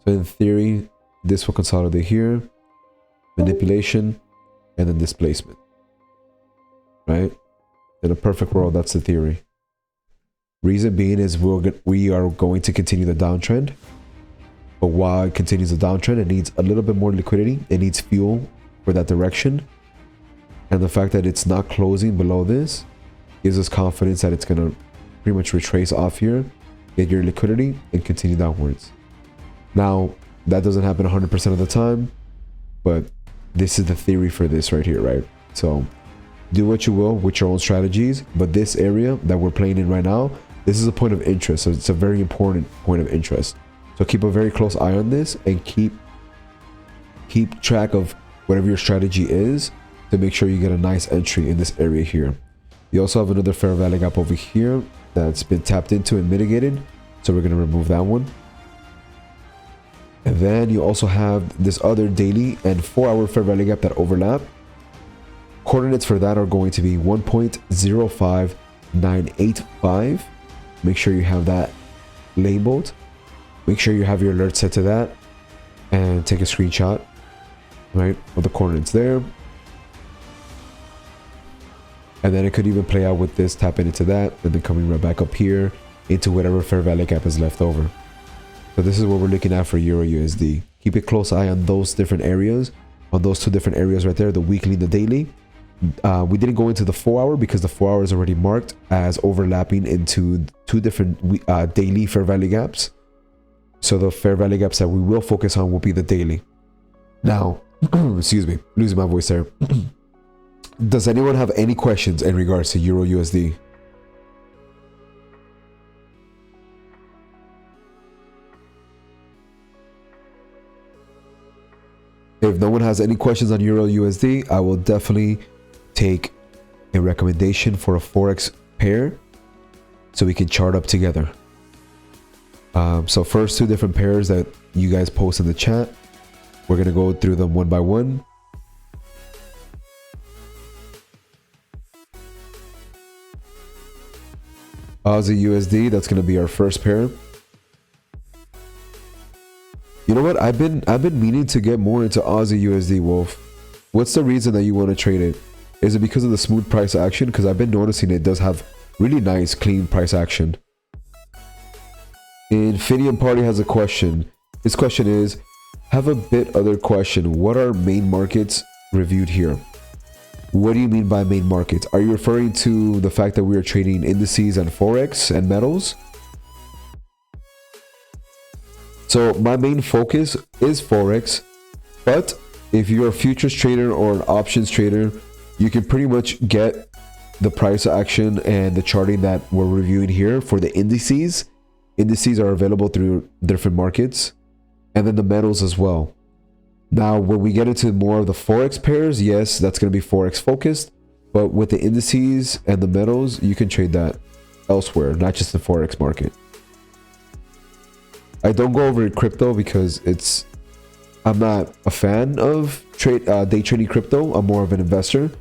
So in theory, this will consolidate here, manipulation, and then displacement, right? In a perfect world, that's the theory. Reason being is we are going to continue the downtrend. But while it continues the downtrend, it needs a little bit more liquidity. It needs fuel for that direction. And the fact that it's not closing below this gives us confidence that it's going to pretty much retrace off here, get your liquidity, and continue downwards. Now, that doesn't happen 100% of the time, but this is the theory for this right here, right? So do what you will with your own strategies, but this area that we're playing in right now, this is a point of interest. So it's a very important point of interest. So keep a very close eye on this and keep track of whatever your strategy is to make sure you get a nice entry in this area here. You also have another fair value gap over here that's been tapped into and mitigated. So we're going to remove that one. And then you also have this other daily and 4-hour fair value gap that overlap. Coordinates for that are going to be 1.05985. Make sure you have that labeled. Make sure you have your alert set to that and take a screenshot, right, of the coordinates there. And then it could even play out with this, tapping into that, and then coming right back up here into whatever fair value gap is left over. So this is what we're looking at for Euro USD. Keep a close eye on those different areas, on those two different areas right there, the weekly and the daily. We didn't go into the 4-hour because the 4-hour is already marked as overlapping into two different daily fair value gaps. So the fair value gaps that we will focus on will be the daily. Now, excuse me, losing my voice there. Does anyone have any questions in regards to Euro USD? If no one has any questions on Euro USD, I will definitely take a recommendation for a Forex pair so we can chart up together. So first two different pairs that you guys post in the chat, we're going to go through them one by one. Aussie USD, that's going to be our first pair. You know what? I've been meaning to get more into Aussie USD, Wolf. What's the reason that you want to trade it? Is it because of the smooth price action? Because I've been noticing it does have really nice, clean price action. Infinium Party has a question. His question is, have a bit other question. What are main markets reviewed here? What do you mean by main markets? Are you referring to the fact that we are trading indices and Forex and metals? So my main focus is Forex, but if you're a futures trader or an options trader, you can pretty much get the price action and the charting that we're reviewing here for the indices. Indices are available through different markets, and then the metals as well. Now, when we get into more of the Forex pairs, yes, that's going to be Forex focused, but with the indices and the metals, you can trade that elsewhere, not just the Forex market. I don't go over crypto because I'm not a fan of day trading crypto. I'm more of an investor,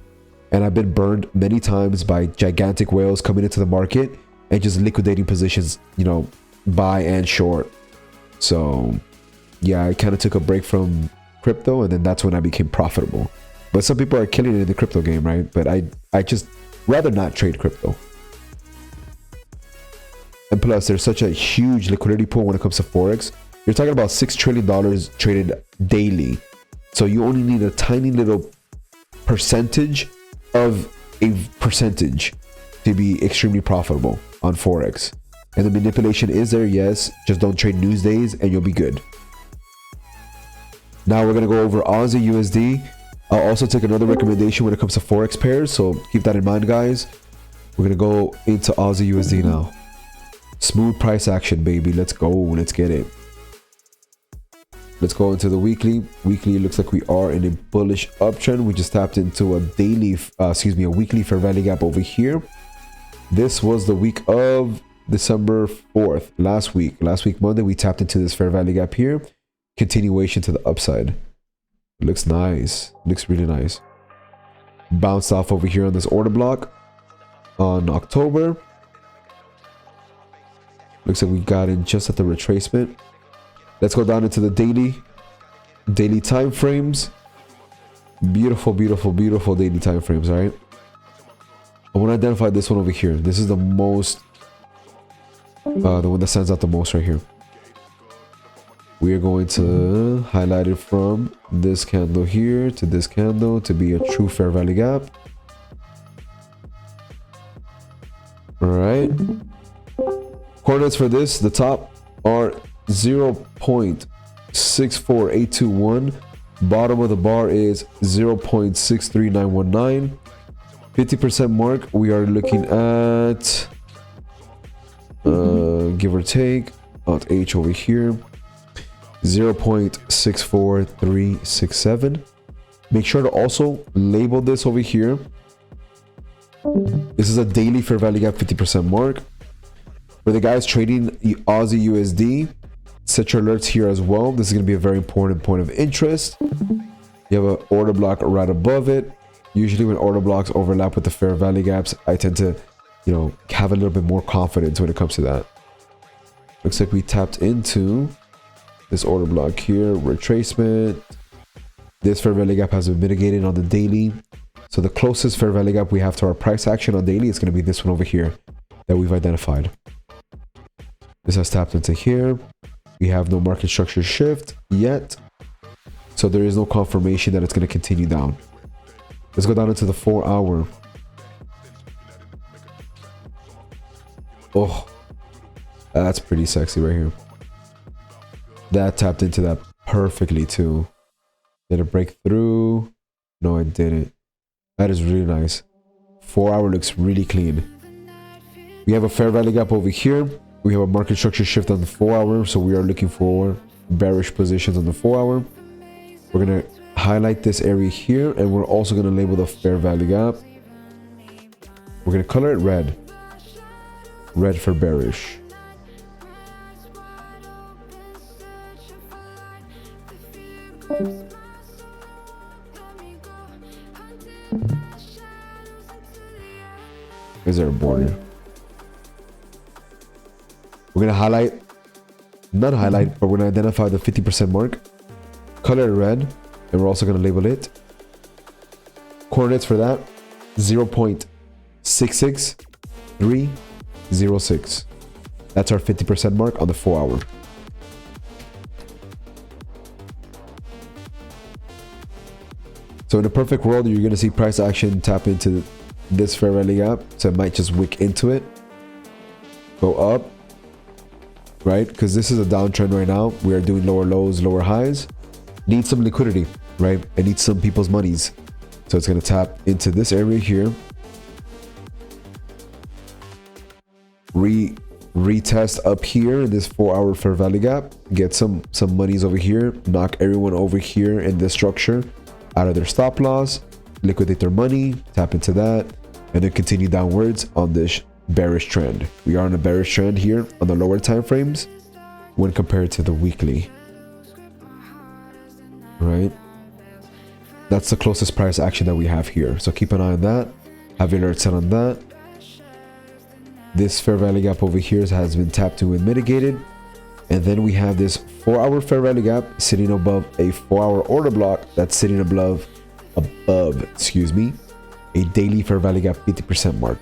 and I've been burned many times by gigantic whales coming into the market and just liquidating positions, you know, buy and short. So yeah, I kind of took a break from crypto, and then that's when I became profitable. But some people are killing it in the crypto game, right? But I just rather not trade crypto. And plus, there's such a huge liquidity pool when it comes to Forex. You're talking about $6 trillion traded daily. So you only need a tiny little percentage of a percentage to be extremely profitable on Forex. And the manipulation is there, yes. Just don't trade news days and you'll be good. Now we're going to go over Aussie USD. I'll also take another recommendation when it comes to Forex pairs. So keep that in mind, guys. We're going to go into Aussie USD now. Smooth price action, baby. Let's go. Let's get it. Let's go into the weekly. Weekly, it looks like we are in a bullish uptrend. We just tapped into a weekly fair value gap over here. This was the week of December 4th. Last week Monday, we tapped into this fair value gap here. Continuation to the upside. Looks nice. Looks really nice. bounced off over here on this order block on October. Looks like we got in just at the retracement. Let's go down into the daily time frames. Beautiful, beautiful, beautiful daily time frames. All right, I want to identify this one over here. This is the most the one that stands out the most right here. We are going to highlight it from this candle here to this candle to be a true fair value gap. All right, coordinates for this, the top are 0.64821. Bottom of the bar is 0.63919. 50% mark, we are looking at give or take alt H over here, 0.64367. Make sure to also label this over here. This is a daily fair value gap 50% mark. For the guys trading Aussie USD, set your alerts here as well. This is going to be a very important point of interest. You have an order block right above it. Usually when order blocks overlap with the fair value gaps, I tend to, you know, have a little bit more confidence when it comes to that. Looks like we tapped into this order block here, retracement. This fair value gap has been mitigated on the daily. So the closest fair value gap we have to our price action on daily is going to be this one over here that we've identified. This has tapped into here. We have no market structure shift yet, so there is no confirmation that it's going to continue down. Let's go down into the 4-hour. Oh, that's pretty sexy right here. That tapped into that perfectly too. Did it break through? No, it didn't. That is really nice. 4-hour looks really clean. We have a fair value gap over here. We have a market structure shift on the 4-hour, so we are looking for bearish positions on the 4-hour. We're going to highlight this area here, and we're also going to label the fair value gap. We're going to color it red. Red for bearish. Is there a border? We're going to highlight, not highlight, but we're going to identify the 50% mark. Color it red, and we're also going to label it. Coordinates for that, 0.66306. That's our 50% mark on the 4-hour. So in a perfect world, you're going to see price action tap into this fair value gap. So it might just wick into it, go up, right? Because this is a downtrend right now. We are doing lower lows, lower highs. Need some liquidity, right? It needs some people's monies. So it's going to tap into this area here. Retest up here in this 4-hour fair value gap. Get some monies over here. Knock everyone over here in this structure out of their stop loss. Liquidate their money. Tap into that. And then continue downwards on this bearish trend. We are on a bearish trend here on the lower time frames when compared to the weekly. Right, that's the closest price action that we have here, so keep an eye on that. Have your alert set on that. This fair value gap over here has been tapped to and mitigated, and then we have this 4-hour fair value gap sitting above a 4-hour order block that's sitting above a daily fair value gap 50% mark.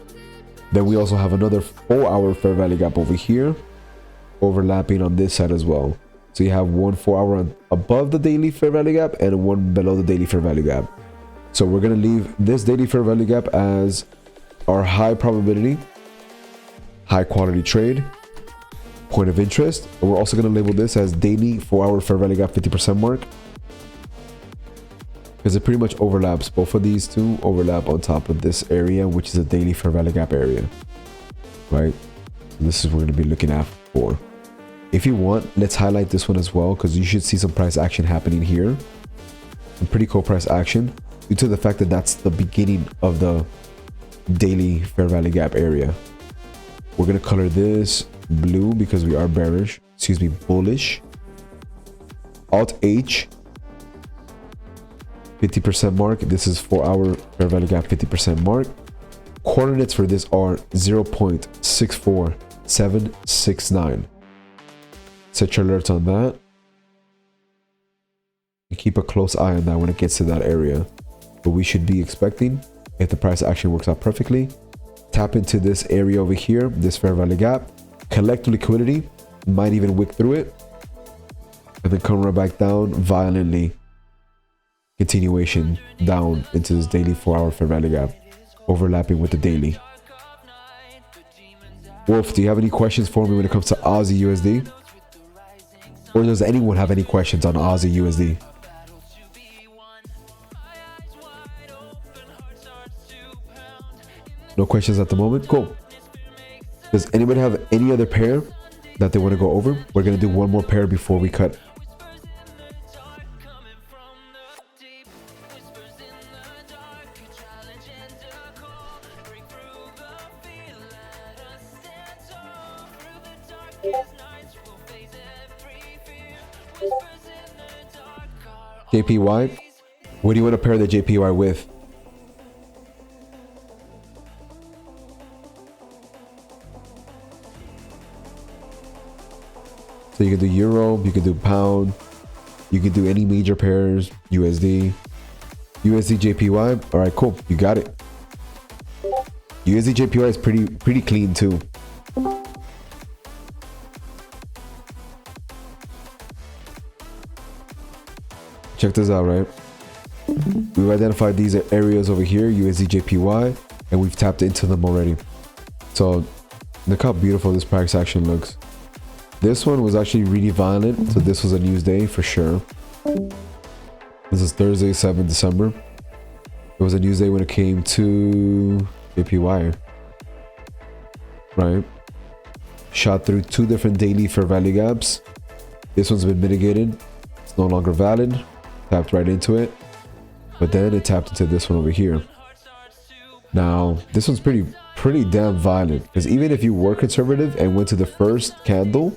Then we also have another 4-hour fair value gap over here overlapping on this side as well. So you have one 4-hour above the daily fair value gap and one below the daily fair value gap. So we're going to leave this daily fair value gap as our high probability, high quality trade, point of interest. And we're also going to label this as daily 4-hour fair value gap 50% mark, because it pretty much overlaps. Both of these two overlap on top of this area, which is a daily fair value gap area, right? And this is what we're going to be looking at for. If you want, let's highlight this one as well, because you should see some price action happening here. Some pretty cool price action due to the fact that that's the beginning of the daily fair value gap area. We're going to color this blue because we are bullish. Alt H, 50% mark. This is 4 hour fair value gap 50% mark. Coordinates for this are 0.64769. Set your alerts on that. You keep a close eye on that when it gets to that area. But we should be expecting, if the price actually works out perfectly, tap into this area over here, this fair value gap, collect liquidity, might even wick through it, and then come right back down violently. Continuation down into this daily 4 hour fair value gap, overlapping with the daily. Wolf, do you have any questions for me when it comes to Aussie USD? Or does anyone have any questions on Aussie USD? No questions at the moment? Cool. Does anybody have any other pair that they want to go over? We're going to do one more pair before we cut. JPY, what do you want to pair the JPY with? So you can do Euro, you can do Pound, you can do any major pairs, USD, JPY. All right, cool, you got it. USD JPY is pretty clean too. Check this out, right? We've identified these areas over here, USD JPY, and we've tapped into them already. So look how beautiful this price action looks. This one was actually really violent, so this was a news day for sure. This is Thursday, 7th December. It was a news day when it came to JPY, right? Shot through two different daily fair value gaps. This one's been mitigated. It's no longer valid. Tapped right into it, but then it tapped into this one over here. Now this one's pretty damn violent, because even if you were conservative and went to the first candle,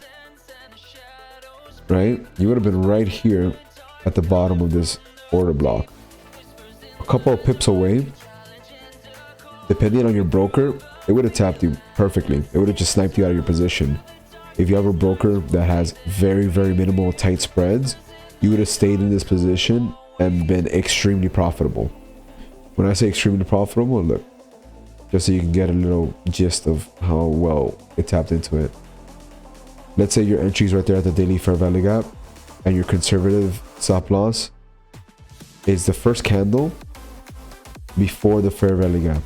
right, you would have been right here at the bottom of this order block, a couple of pips away. Depending on your broker, it would have tapped you perfectly. It would have just sniped you out of your position. If you have a broker that has very minimal tight spreads, you would have stayed in this position and been extremely profitable. When I say extremely profitable, look, just so you can get a little gist of how well it tapped into it. Let's say your entry is right there at the daily fair value gap, and your conservative stop loss is the first candle before the fair value gap,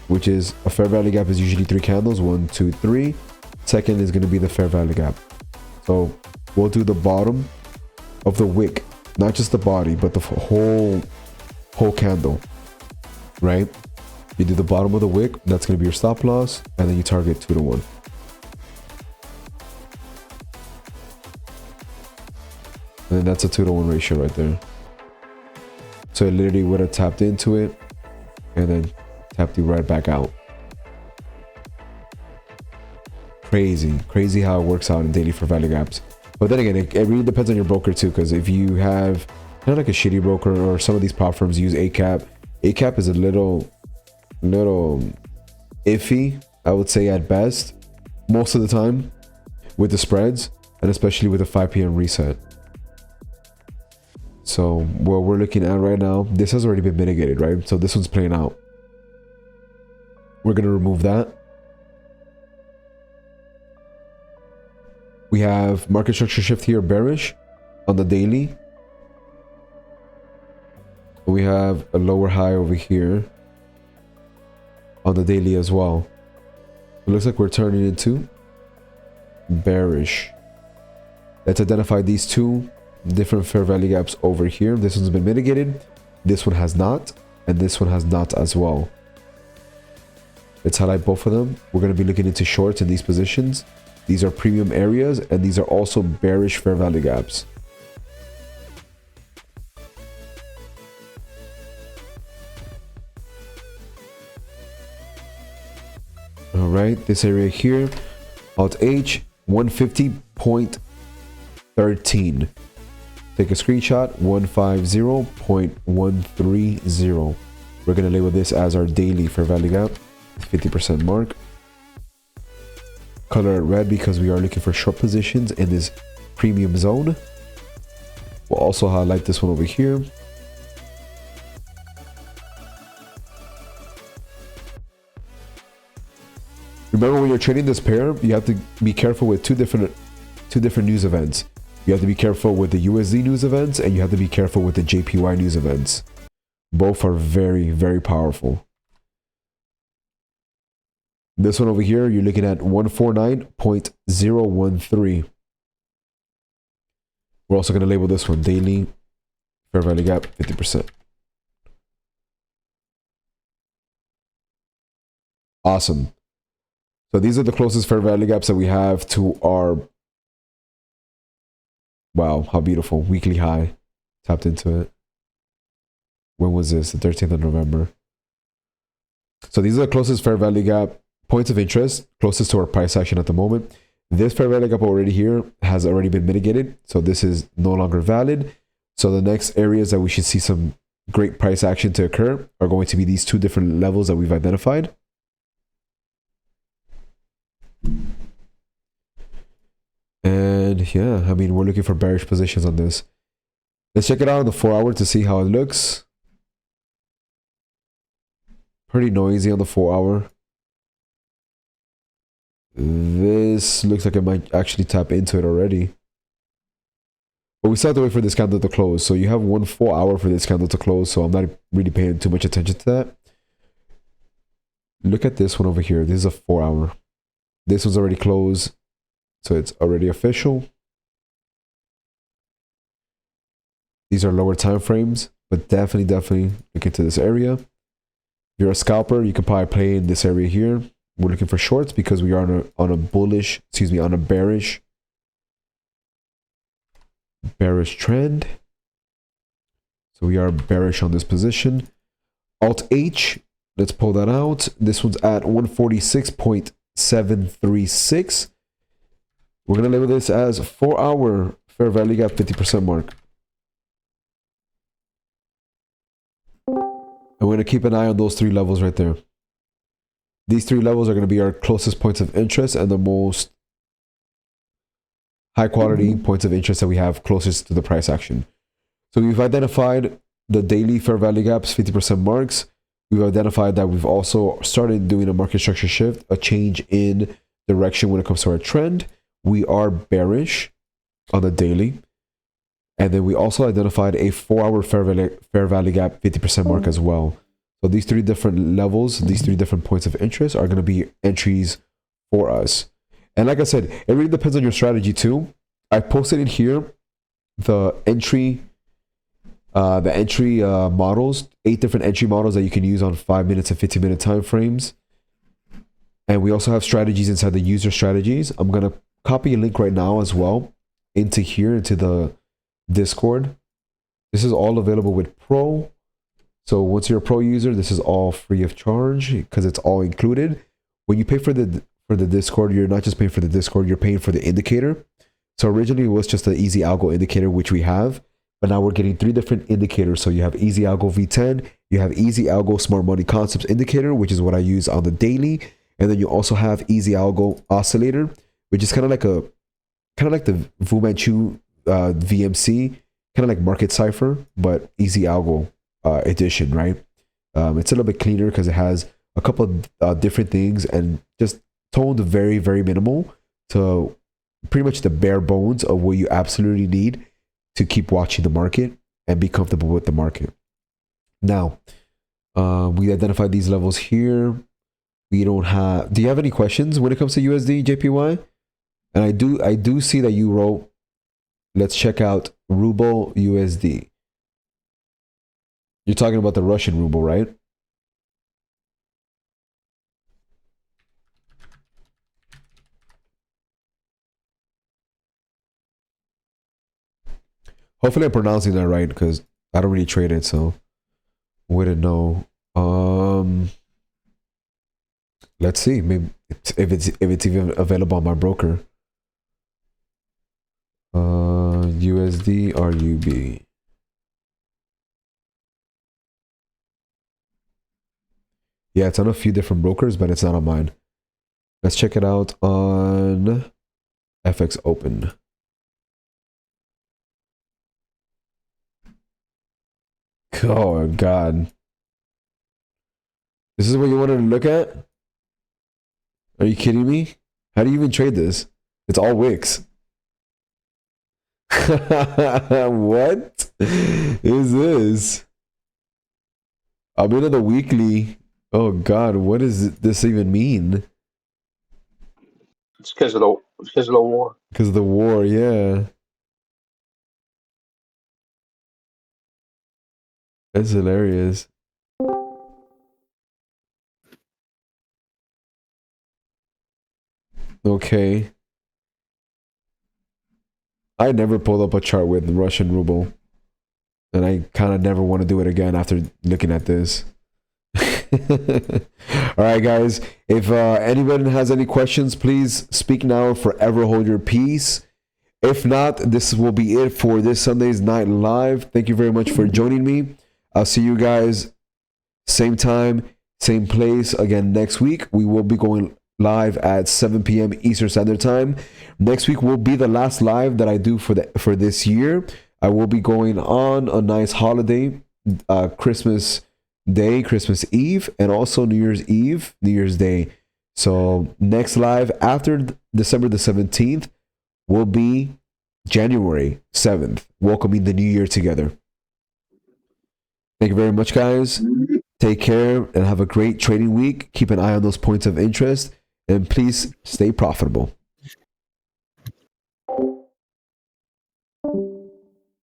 which is a fair value gap is usually 3 candles, 1, 2, 3. Second is going to be the fair value gap. So we'll do the bottom of the wick, not just the body, but the whole candle, right? You do the bottom of the wick, that's going to be your stop loss, and then you target 2 to 1. And then that's a 2 to 1 ratio right there. So it literally would have tapped into it and then tapped you right back out. Crazy how it works out in daily fair value gaps. But then again, it really depends on your broker too, because if you have kind of like a shitty broker, or some of these prop firms use ACAP. ACAP is a little iffy, I would say, at best, most of the time with the spreads, and especially with the 5 p.m. reset. So what we're looking at right now, this has already been mitigated, right? So this one's playing out. We're going to remove that. We have market structure shift here, bearish on the daily. We have a lower high over here on the daily as well. It looks like we're turning into bearish. Let's identify these two different fair value gaps over here. This one's been mitigated, this one has not, and this one has not as well. Let's highlight both of them. We're going to be looking into shorts in these positions. These are premium areas, and these are also bearish fair value gaps. All right, this area here, Alt H, 150.13. take a screenshot, 150.130. We're going to label this as our daily fair value gap, 50% mark. Color it red because we are looking for short positions in this premium zone. We'll also highlight this one over here. Remember, when you're trading this pair, you have to be careful with two different news events. You have to be careful with the USD news events, and you have to be careful with the JPY news events. Both are very, very powerful. This one over here, you're looking at 149.013. We're also going to label this one daily fair value gap, 50%. Awesome. So these are the closest fair value gaps that we have to our, wow, how beautiful, weekly high. Tapped into it. When was this? The 13th of November. So these are the closest fair value gap points of interest, closest to our price action at the moment. This fair value gap already here has already been mitigated, so this is no longer valid. So the next areas that we should see some great price action to occur are going to be these two different levels that we've identified. And yeah, I mean, we're looking for bearish positions on this. Let's check it out on the 4-hour to see how it looks. Pretty noisy on the 4-hour. This looks like I might actually tap into it already. But we still have to wait for this candle to close. So you have 1 4-hour for this candle to close. So I'm not really paying too much attention to that. Look at this one over here. This is a 4-hour. This one's already closed. So it's already official. These are lower time frames, but definitely look into this area. If you're a scalper, you can probably play in this area here. We're looking for shorts because we are on a bullish, on a bearish trend. So we are bearish on this position. Alt H, let's pull that out. This one's at 146.736. We're going to label this as 4-hour fair value gap, 50% mark. And we're going to keep an eye on those 3 levels right there. These 3 levels are going to be our closest points of interest and the most high quality points of interest that we have closest to the price action. So we've identified the daily fair value gaps, 50% marks. We've identified that we've also started doing a market structure shift, a change in direction when it comes to our trend. We are bearish on the daily. And then we also identified a 4-hour fair value gap, 50% mark as well. So these 3 different levels, these 3 different points of interest are going to be entries for us. And like I said, it really depends on your strategy too. I posted in here the entry models, 8 different entry models that you can use on 5 minutes and 15-minute time frames. And we also have strategies inside the user strategies. I'm going to copy a link right now as well into here, into the Discord. This is all available with Pro. So once you're a Pro user, this is all free of charge because it's all included. When you pay for the Discord, you're not just paying for the Discord, you're paying for the indicator. So originally it was just the EZAlgo indicator, which we have, but now we're getting 3 different indicators. So you have EZAlgo V10, you have EZAlgo Smart Money Concepts indicator, which is what I use on the daily, and then you also have EZAlgo Oscillator, which is kind of like the Fu Manchu VMC, kind of like Market Cipher, but EZAlgo edition, right? It's a little bit cleaner because it has a couple of different things and just toned very, very minimal to pretty much the bare bones of what you absolutely need to keep watching the market and be comfortable with the market. Now, we identified these levels here. We don't have, do you have any questions when it comes to USD, JPY? And I do see that you wrote, let's check out Ruble USD. You're talking about the Russian ruble, right? Hopefully I'm pronouncing that right because I don't really trade it, so wouldn't know. Let's see, maybe if it's even available on my broker. USD RUB. Yeah, it's on a few different brokers, but it's not on mine. Let's check it out on FX Open. Oh God. This is what you wanted to look at? Are you kidding me? How do you even trade this? It's all wicks. What is this? I'm into the weekly. Oh God, what does this even mean? It's because of the war. Because of the war, yeah. That's hilarious. Okay. I never pulled up a chart with Russian ruble. And I kind of never want to do it again after looking at this. All right, guys. If anyone has any questions, please speak now or forever hold your peace. If not, this will be it for this Sunday's Night Live. Thank you very much for joining me. I'll see you guys same time, same place again next week. We will be going live at 7 p.m. Eastern Standard Time. Next week will be the last live that I do for this year. I will be going on a nice holiday, Christmas Day, Christmas Eve, and also New Year's Eve, New Year's Day. So next live after December the 17th will be January 7th, welcoming the new year together. Thank you very much, guys. Take care and have a great trading week. Keep an eye on those points of interest, and please stay profitable.